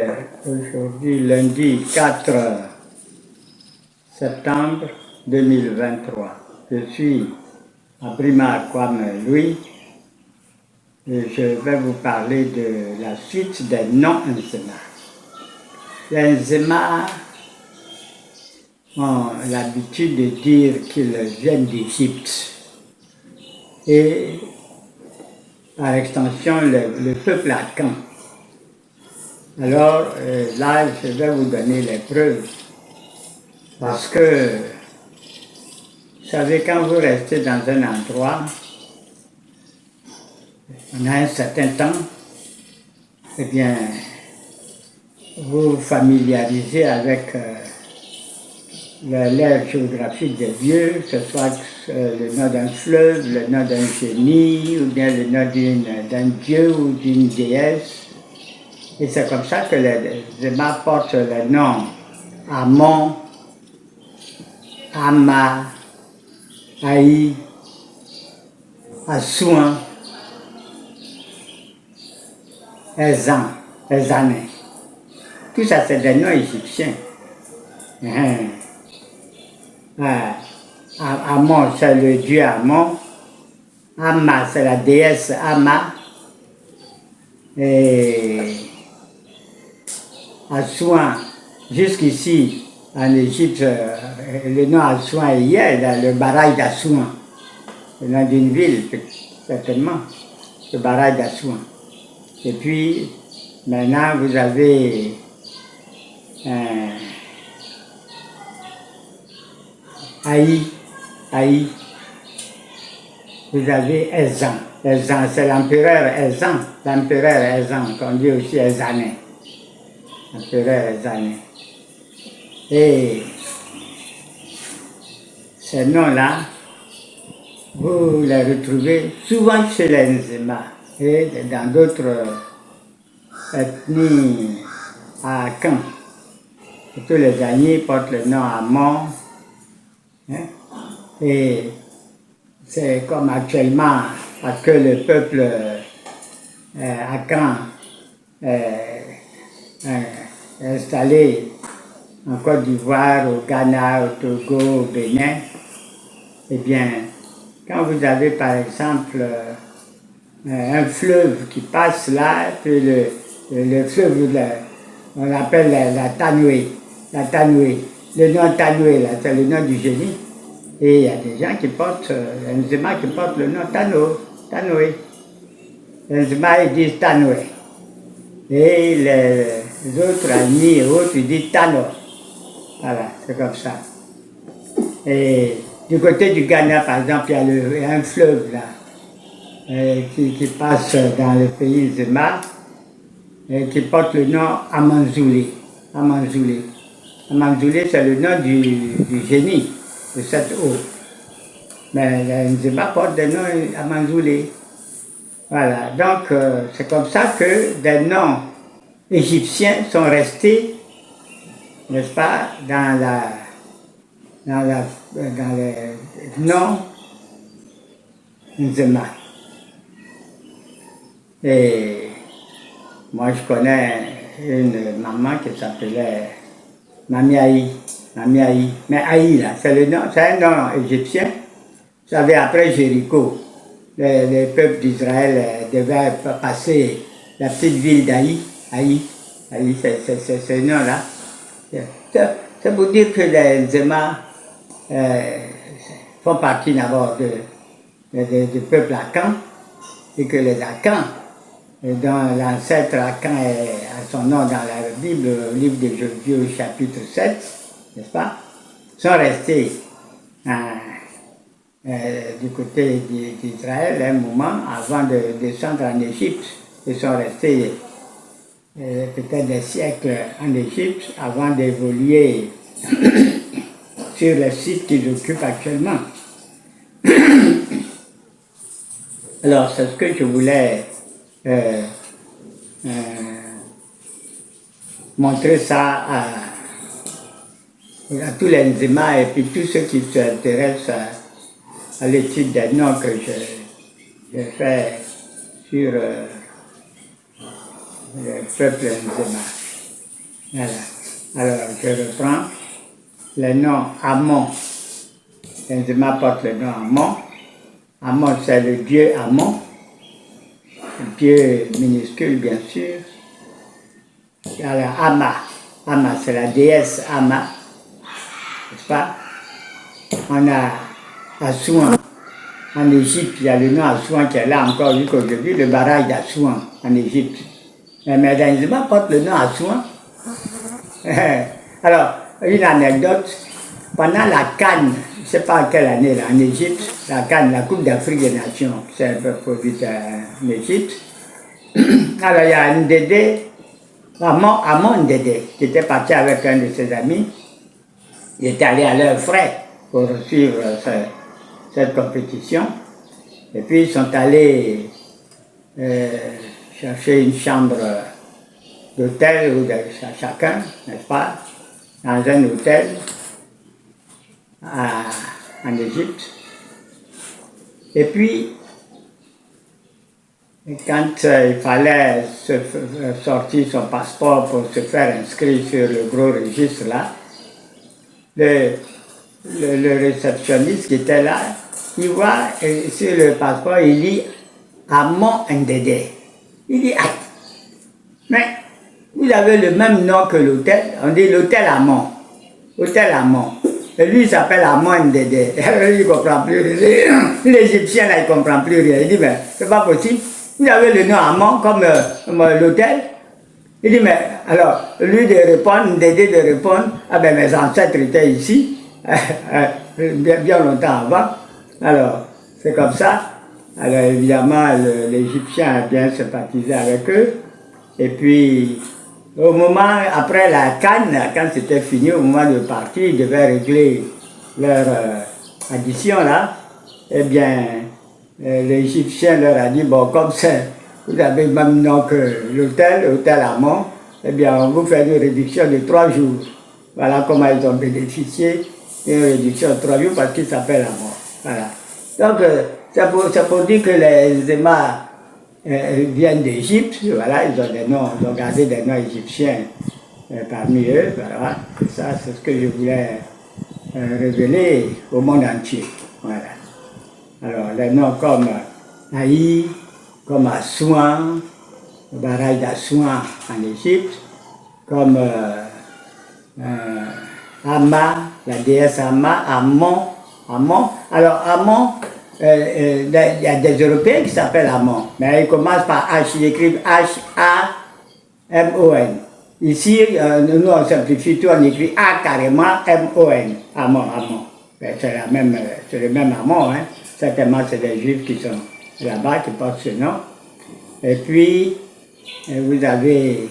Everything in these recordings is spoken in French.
Aujourd'hui, lundi 4 septembre 2023. Je suis à Brima Kwame Louis et je vais vous parler de la suite des non-Nzema. Les Nzema ont l'habitude de dire qu'ils viennent d'Égypte et par extension le peuple Akan. Alors là, je vais vous donner les preuves. Parce que, vous savez, quand vous restez dans un endroit, on a un certain temps, eh bien, vous familiarisez avec l'ère géographique des lieux, que ce soit le nom d'un fleuve, le nom d'un génie, ou bien le nom d'un dieu ou d'une déesse. Et c'est comme ça que les Nzema portent le nom Amon, Ama, Aï, Assouan, Ezan, Ezané. Tout ça, c'est des noms égyptiens. Amon, c'est le dieu Amon. Ama, c'est la déesse Ama. Et Assouan, jusqu'ici, en Égypte, le nom Assouan est hier, dans le barrage d'Assouan. Le nom d'une ville, certainement, le barrage d'Assouan. Et puis, maintenant, vous avez Aï. Vous avez Ezan. Ezan, c'est l'empereur Ezan, qu'on dit aussi Ezané. L'empereur Ezané. Et ces noms-là, vous les retrouvez souvent chez les Nzema et dans d'autres ethnies à Akan. Tous les Agnis portent le nom Amon. Et c'est comme actuellement, parce que le peuple Akan est installé en Côte d'Ivoire, au Ghana, au Togo, au Bénin, eh bien, quand vous avez par exemple un fleuve qui passe là, puis le fleuve, on l'appelle la Tanoué. Le nom Tanoué, là, c'est le nom du génie. Et il y a des gens qui portent, les Nzema qui portent le nom Tanoué. Les Nzema, ils disent Tanoué. Et les autres amis et autres, ils disent Tano. Voilà, c'est comme ça. Et du côté du Ghana, par exemple, il y a un fleuve là, qui passe dans le pays Nzema, et qui porte le nom Amanzoulé. Amanzoulé, c'est le nom du génie de cette eau. Mais les Nzema portent le nom Amanzoulé. Voilà, donc c'est comme ça que des noms égyptiens sont restés, n'est-ce pas, dans les noms Nzema. Et moi je connais une maman qui s'appelait Mami Aï. Mais Aï là, c'est un nom égyptien. Vous savez, après Jéricho, les peuples d'Israël devaient passer la petite ville d'Aï. Aï, c'est ce nom-là. C'est pour dire que les Nzema font partie d'abord du peuple Akan, et que les Akan, dont l'ancêtre Akan a son nom dans la Bible, au livre de Josué au chapitre 7, n'est-ce pas, sont restés du côté d'Israël un moment avant de descendre en Égypte. Ils sont restés peut-être des siècles en Égypte avant d'évoluer sur le site qu'ils occupent actuellement. Alors, c'est ce que je voulais montrer ça à tous les Nzema et puis tous ceux qui s'intéressent à l'étude des noms que j'ai fait sur le peuple Nzema. Voilà. Alors, je reprends. Le nom Amon. Benzema porte le nom Amon. Amon, c'est le dieu Amon. Dieu minuscule, bien sûr. Alors, Ama. Ama, c'est la déesse Ama. N'est-ce pas? On a Assouan. En Égypte, il y a le nom Assouan qui est là encore jusqu'aujourd'hui, le barrage d'Assouan en Égypte. Mais Benzema porte le nom Assouan. Alors, une anecdote. Pendant la CAN, je ne sais pas quelle année, là, en Égypte, la CAN, la Coupe d'Afrique des Nations, c'est un peu produite en Égypte. Alors, il y a Ndédé, Amon Ndédé, qui était parti avec un de ses amis. Il est allé à leurs frais pour suivre cette compétition. Et puis, ils sont allés chercher une chambre d'hôtel ou de chacun, n'est-ce pas, dans un hôtel en Égypte. Et puis, quand il fallait sortir son passeport pour se faire inscrire sur le gros registre là, le réceptionniste qui était là, il voit sur le passeport, il lit Amon Ndédé. Il dit, ah, mais vous avez le même nom que l'hôtel, on dit l'hôtel Amon. Hôtel Amon. Et lui, il s'appelle Amon Ndédé. Il ne comprend plus rien. L'Égyptien, là, il ne comprend plus rien. Il dit, mais c'est pas possible. Vous avez le nom Amon comme l'hôtel. Il dit, mais alors, lui de répondre, Ndédé de répondre, ah ben mes ancêtres étaient ici, bien longtemps avant. Alors, c'est comme ça. Alors, évidemment, l'Égyptien a bien sympathisé avec eux. Et puis, au moment, après la CAN, quand c'était fini, au moment de partir, ils devaient régler leur addition là. Eh bien, l'Égyptien leur a dit, bon, comme c'est, vous avez le même nom que l'hôtel Amon, eh bien, on vous fait une réduction de 3 jours. Voilà comment ils ont bénéficié d'une réduction de 3 jours parce qu'ils s'appellent Amon. Voilà. Donc, ça pour dire que les Émas viennent d'Égypte, voilà, ils ont des noms, ils ont gardé des noms égyptiens parmi eux, voilà. Et ça, c'est ce que je voulais révéler au monde entier. Voilà. Alors, les noms comme Haï, comme Assouan, le barrage d'Assouan en Égypte, comme Ama, la déesse Ama, Amon. Alors, Amon, il y a des Européens qui s'appellent Amon, mais ils commencent par H, ils écrivent H-A-M-O-N. Ici, nous on simplifie tout, on écrit A carrément, M-O-N, Amon. C'est le même Amon, hein. Certainement c'est des Juifs qui sont là-bas, qui portent ce nom. Et puis, vous avez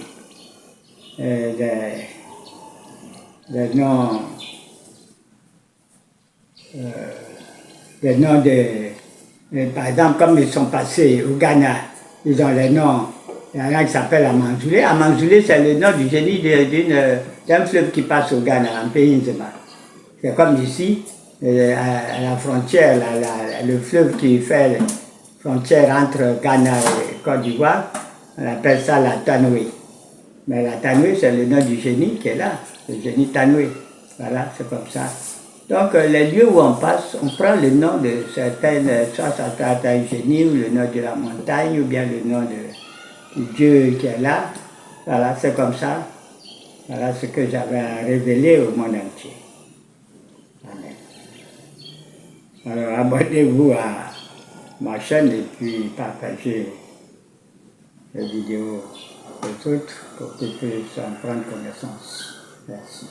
des noms par exemple, comme ils sont passés au Ghana, ils ont les noms, il y en a qui s'appelle Amanzoulé. Amanzoulé, c'est le nom du génie d'un fleuve qui passe au Ghana, un pays Nzema. C'est comme ici, à la frontière, le fleuve qui fait la frontière entre Ghana et Côte d'Ivoire, on appelle ça la Tanoué. Mais la Tanoué, c'est le nom du génie qui est là, le génie Tanoué. Voilà, c'est comme ça. Donc, les lieux où on passe, on prend le nom de certaines, soit certains génies, ou le nom de la montagne, ou bien le nom du Dieu qui est là. Voilà, c'est comme ça. Voilà ce que j'avais à révéler au monde entier. Amen. Alors, abonnez-vous à ma chaîne et puis partagez les vidéos aux autres pour qu'ils puissent en prendre connaissance. Merci.